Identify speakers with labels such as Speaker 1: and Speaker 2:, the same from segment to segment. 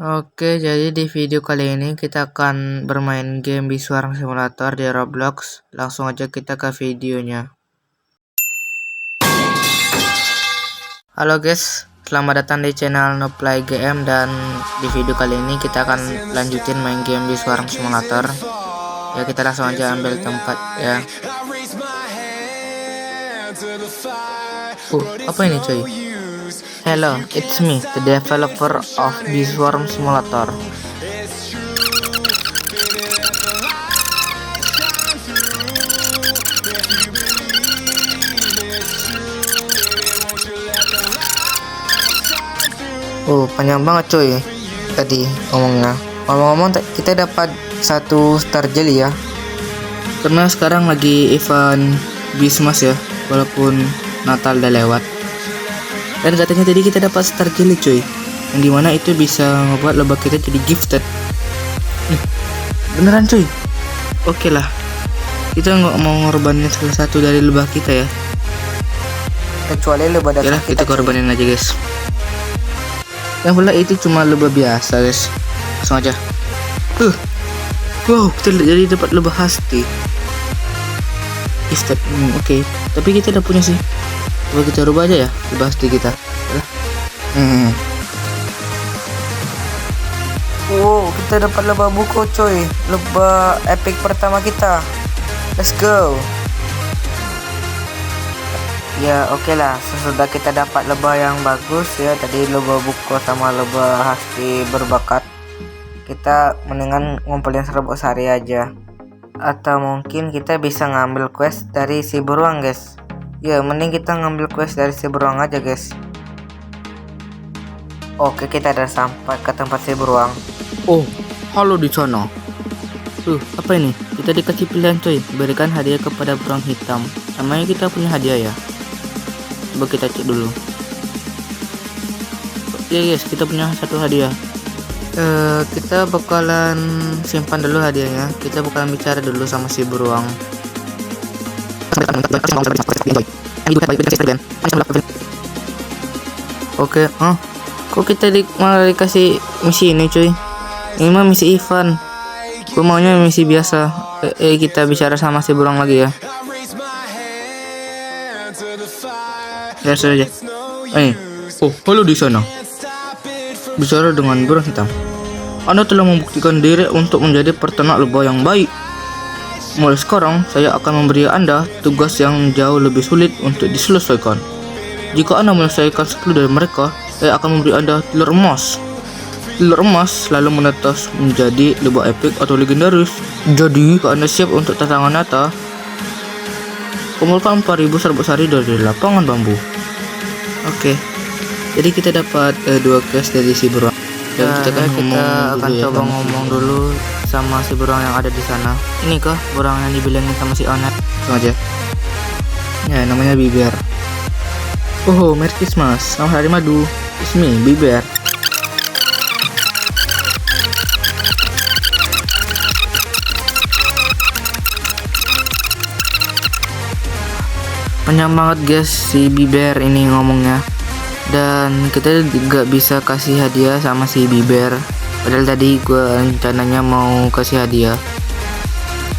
Speaker 1: Oke, jadi di video kali ini kita akan bermain game Biswarm Simulator di Roblox. Langsung aja kita ke videonya. Halo guys, selamat datang di channel Noplay GM, dan di video kali ini kita akan lanjutin main game Biswarm Simulator. Ya, kita langsung aja ambil tempat ya. Apa ini cuy? Hello, it's me, the developer of Biswarm Simulator. Panjang banget cuy tadi ngomongnya. Ngomong-ngomong, kita dapat 1 star jelly ya, karena sekarang lagi event Bismas ya, walaupun Natal udah lewat. Dan katanya tadi kita dapat star jelly cuy, yang dimana itu bisa ngebuat lebah kita jadi gifted. Beneran cuy. Oke lah, kita nggak mau ngorbanin salah satu dari lebah kita ya, kecuali lebah dasar kita korbanin aja guys. Yang pula itu cuma lebah biasa guys. Langsung aja. Wow, kita jadi dapat lebah hasti. Gifted. Oke. Tapi kita udah punya sih. Coba kita rubah aja ya lebah hasti kita. Wow, kita dapat lebah buko coy. Lebah epic pertama kita. Let's go. Ya oke lah, sesudah kita dapat lebah yang bagus ya, tadi lebah buko sama lebah hasti berbakat, kita mendingan ngumpulin serbuk sari aja. Atau mungkin kita bisa ngambil quest dari si beruang guys. Ya mending kita ngambil quest dari si beruang aja guys. Oke, kita udah sampai ke tempat si beruang. Oh, halo di sana. Apa ini? Kita dikasih pilihan cuy, berikan hadiah kepada beruang hitam. Namanya kita punya hadiah ya. Coba kita cek dulu. Oke guys, kita punya 1 hadiah. Kita bakalan simpan dulu hadiahnya. Kita bakalan bicara dulu sama si beruang. Oke, kok kita malah dikasih misi ini cuy? Ini mah misi event. Gue maunya misi biasa. Kita bicara sama si beruang lagi ya. Ya saja. Halo di sana. Bicara dengan beruang hitam. Anda telah membuktikan diri untuk menjadi peternak lebah yang baik. Mulai sekarang, saya akan memberi Anda tugas yang jauh lebih sulit untuk diselesaikan. Jika Anda menyelesaikan 10 dari mereka, saya akan memberi Anda telur emas. Telur emas selalu menetas menjadi lebah epic atau legendaris. Jadi, jika Anda siap untuk tantangan nyata, kumpulkan 4000 serbuk sari dari lapangan bambu. Oke. Jadi kita dapat 2 quest dari si beruang. Dan kita akan coba ngomong dulu sama si beruang yang ada di sana. Ini kah beruang yang dibilangin sama si Onet? Langsung aja. Ya, namanya Biber. Oh, Merry Christmas. Selamat hari madu. It's me, Biber. Panjang banget guys si Biber ini ngomongnya, dan kita juga bisa kasih hadiah sama si Biber. Padahal tadi gue rencananya mau kasih hadiah.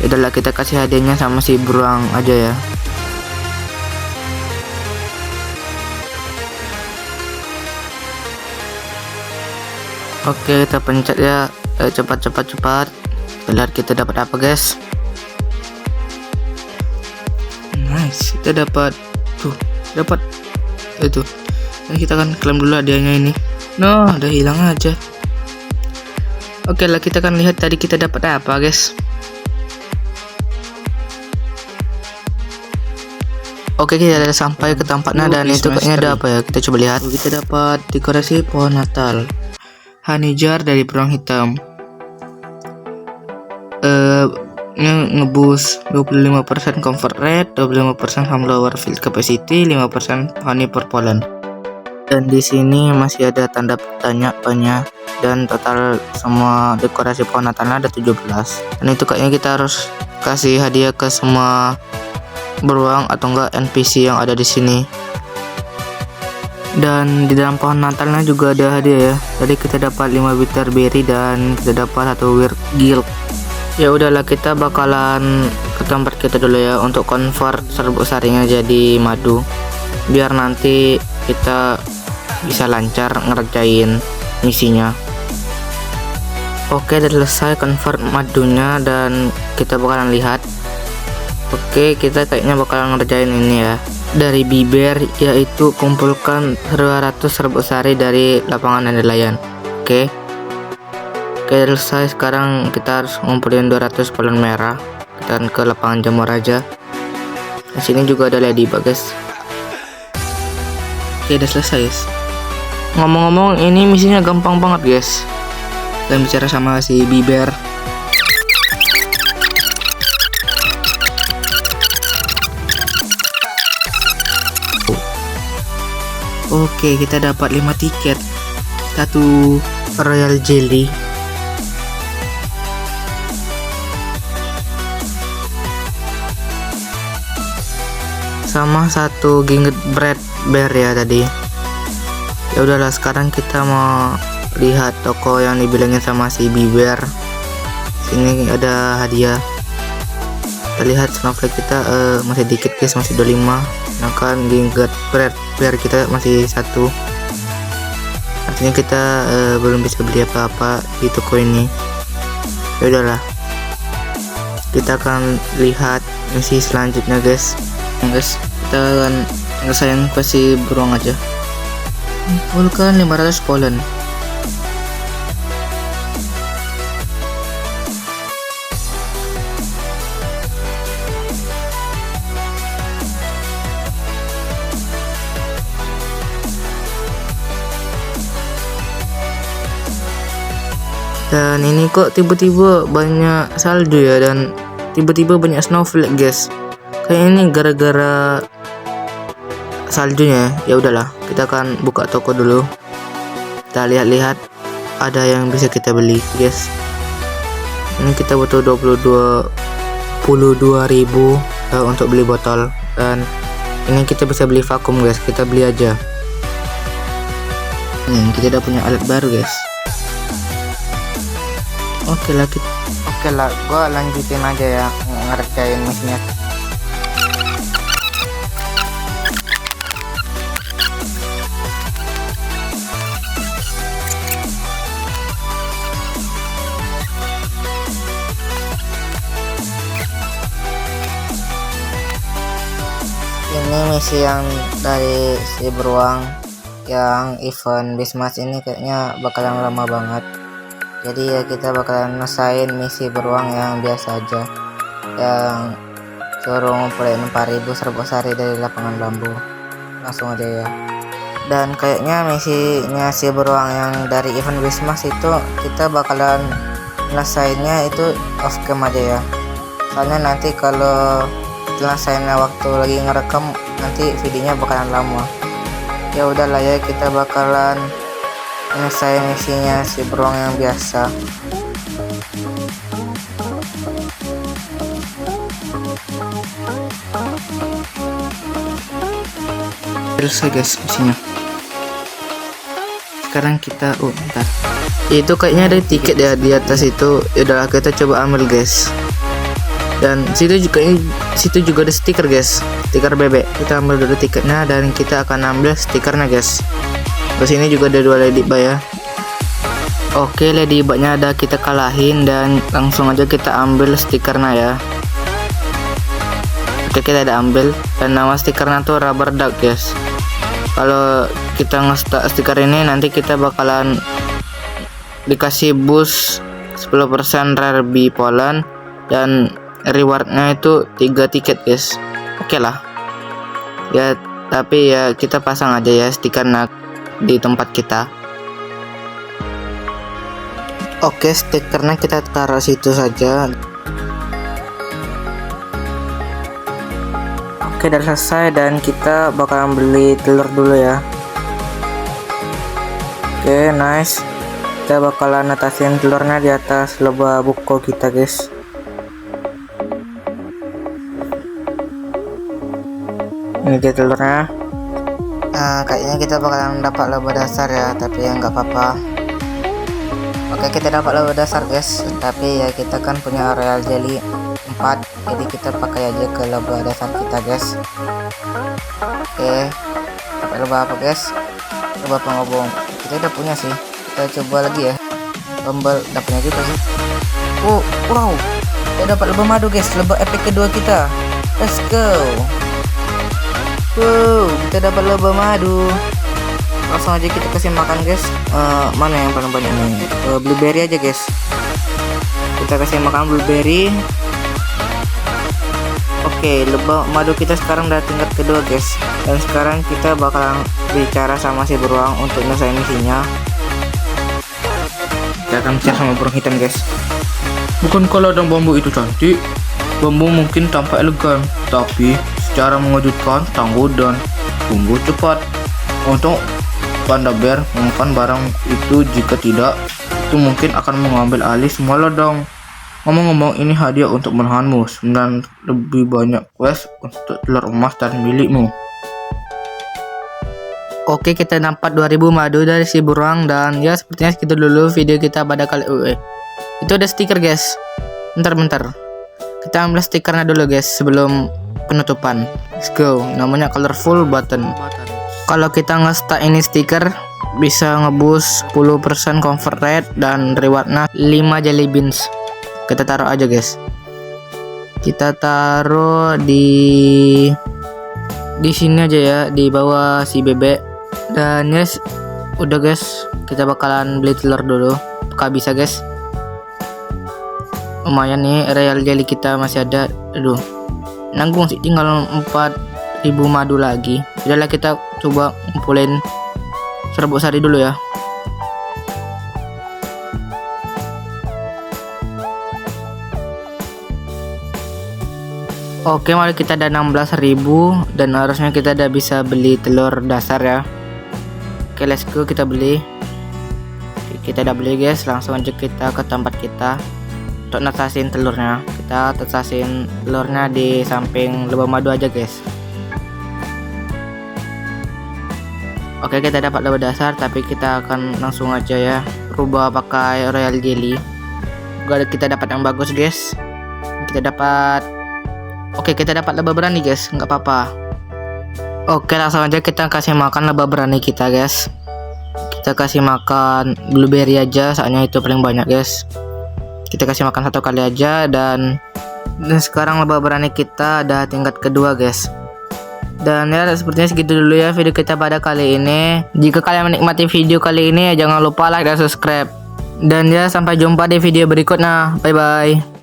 Speaker 1: Udahlah, kita kasih hadiahnya sama si beruang aja ya. Oke, kita pencet ya. Cepat. Kita lihat kita dapat apa guys. Nice, kita dapat itu. Dan kita akan klaim dulu hadiahnya ini. No, udah hilang aja. Oke lah, kita akan lihat tadi kita dapat apa guys. Oke, kita udah sampai ke tempatnya, dan itu kayaknya ada apa ya, kita coba lihat. Kita dapat dekorasi pohon Natal, honey jar dari beruang hitam. Ngeboost 25% comfort rate, 25% hum lower field capacity, 5% honey per pollen. Dan di sini masih ada tanda tanya banyak, dan total semua dekorasi pohon Natalnya ada 17. Dan itu kayaknya kita harus kasih hadiah ke semua beruang atau enggak NPC yang ada di sini. Dan di dalam pohon Natalnya juga ada hadiah ya. Tadi kita dapat 5 bitter berry dan kita dapat 1 weird guild. Ya udahlah, kita bakalan ke tempat kita dulu ya untuk convert serbuk sarinya jadi madu, biar nanti kita bisa lancar ngerjain misinya. Oke, udah selesai convert madunya dan kita bakalan lihat. Oke, kita kayaknya bakalan ngerjain ini ya. Dari Biber, yaitu kumpulkan 200 serbuk sari dari lapangan dandelion. Oke, selesai. Sekarang kita harus ngumpulin 200 balon merah dan ke lapangan jamur aja. Di sini juga ada ladybug guys. Oke, udah selesai guys. Ngomong-ngomong, ini misinya gampang banget guys. Dan bicara sama si Biber. Oke, kita dapat 5 tiket, 1 royal jelly, sama 1 ginget bread bear ya tadi. Ya udahlah, sekarang kita mau lihat toko yang dibilangin sama si Biber. Sini ada hadiah. Kita lihat snowflake kita masih dikit guys, masih 25. Sedangkan ginget bread bear kita masih 1. Artinya kita belum bisa beli apa-apa di toko ini. Ya udahlah, kita akan lihat misi selanjutnya guys. Kita akan ngerasain versi beruang aja. Kumpulkan 500 pollen. Dan ini kok tiba-tiba banyak salju ya, dan tiba-tiba banyak snowflake guys. Kayak ini gara-gara saljunya. Ya udahlah, kita akan buka toko dulu. Kita lihat-lihat ada yang bisa kita beli guys. Ini kita butuh 22.000 untuk beli botol, dan ini kita bisa beli vakum guys. Kita beli aja. Kita udah punya alat baru guys. Oke lah, gua lanjutin aja ya ngerjain misinya. Ini misi yang dari si beruang yang event Bismas ini kayaknya bakalan lama banget. Jadi ya kita bakalan ngesain misi beruang yang biasa aja, yang suruh ngumpulin 4000 serbuk sari dari lapangan bambu. Langsung aja ya. Dan kayaknya misinya si beruang yang dari event Bismas itu kita bakalan nyelesainnya itu off cam aja ya. Soalnya nanti kalau nyelesainnya waktu lagi ngerekam, nanti videonya bakalan lama. Ya udahlah ya, kita bakalan selesai misinya si beruang yang biasa. Selesai guys misinya. Sekarang kita bentar. Itu kayaknya ada tiket ya di atas itu. Yaudah, kita coba ambil guys. Dan situ juga ada stiker guys, stiker bebek. Kita ambil dulu tiketnya dan kita akan ambil stikernya guys. Terus ini juga ada 2 ladybug ya. Oke, ladybugnya ada kita kalahin dan langsung aja kita ambil stikernya ya. Oke, kita ada ambil, dan nama stikernya tuh rubber duck guys. Kalau kita nge-stack stiker ini, nanti kita bakalan dikasih boost 10% rare bee pollen dan rewardnya itu 3 tiket guys. Oke lah ya, tapi ya kita pasang aja ya stikernya di tempat kita. Oke, stikernya kita taruh situ saja. Oke, udah selesai dan kita bakalan beli telur dulu ya. Oke, nice. Kita bakalan netasin telurnya di atas lubang buko kita guys. Ini dia telurnya.
Speaker 2: Kayaknya kita bakalan dapat laba dasar ya, tapi ya nggak apa-apa. Oke, kita dapat laba dasar guys, tapi ya kita kan punya royal jelly 4, jadi kita pakai aja ke laba dasar kita guys. Oke, dapat laba apa guys? Laba pengobong. Kita udah punya sih, kita coba lagi ya. Tombol dapatnya juga sih. Oh wow, kita dapat laba madu guys, laba epic kedua kita. Let's go. Wow, kita dapat laba madu. Langsung aja kita kasih makan guys. Mana yang paling banyak nih? Blueberry aja guys. Kita kasih makan blueberry. Oke, laba madu kita sekarang udah tingkat kedua guys. Dan sekarang kita bakalan bicara sama si beruang untuk nyelesain misinya. Kita akan bicara sama burung hitam guys.
Speaker 1: Bukankah ladang bambu itu cantik? Bambu mungkin tampak elegan, tapi secara mengejutkan tangguh dan tumbuh cepat. Untuk panda bear memakan barang itu, jika tidak, itu mungkin akan mengambil alih semua ladang. Ngomong-ngomong, ini hadiah untuk menahanmu, 9 lebih banyak quest untuk telur emas dan milikmu.
Speaker 2: Oke, kita dapat 2000 madu dari si beruang. Dan ya sepertinya segitu dulu video kita pada kali itu ada stiker guys. Bentar kita ambil stikernya dulu guys sebelum penutupan. Let's go. Namanya colorful button. Kalau kita nge-stack ini stiker bisa ngeboost 10% convert rate dan rewardnya 5 jelly beans. Kita taruh aja guys. Kita taruh di sini aja ya, di bawah si bebek. Dan yes, udah guys, kita bakalan beli telur dulu. Apakah bisa guys? Lumayan nih, royal jelly kita masih ada. Aduh, nanggung sih, tinggal 4000 madu lagi. Udahlah, kita coba ngumpulin serbuk sari dulu ya. Oke, mari kita ada 16.000 dan harusnya kita udah bisa beli telur dasar ya. Oke, let's go, kita beli. Kita udah beli guys, langsung aja kita ke tempat kita untuk netasin telurnya. Kita netasin telurnya di samping lubang madu aja guys. Oke, kita dapat laba dasar, tapi kita akan langsung aja ya rubah pakai royal jelly. Gak kita dapat yang bagus guys. Kita dapat, oke, kita dapat laba berani guys, nggak apa-apa. Oke, langsung aja kita kasih makan laba berani kita guys. Kita kasih makan blueberry aja, soalnya itu paling banyak guys. Kita kasih makan 1 kali aja. Dan sekarang laba berani kita ada tingkat kedua guys. Dan ya sepertinya segitu dulu ya video kita pada kali ini. Jika kalian menikmati video kali ini, jangan lupa like dan subscribe. Dan ya sampai jumpa di video berikutnya. Bye bye.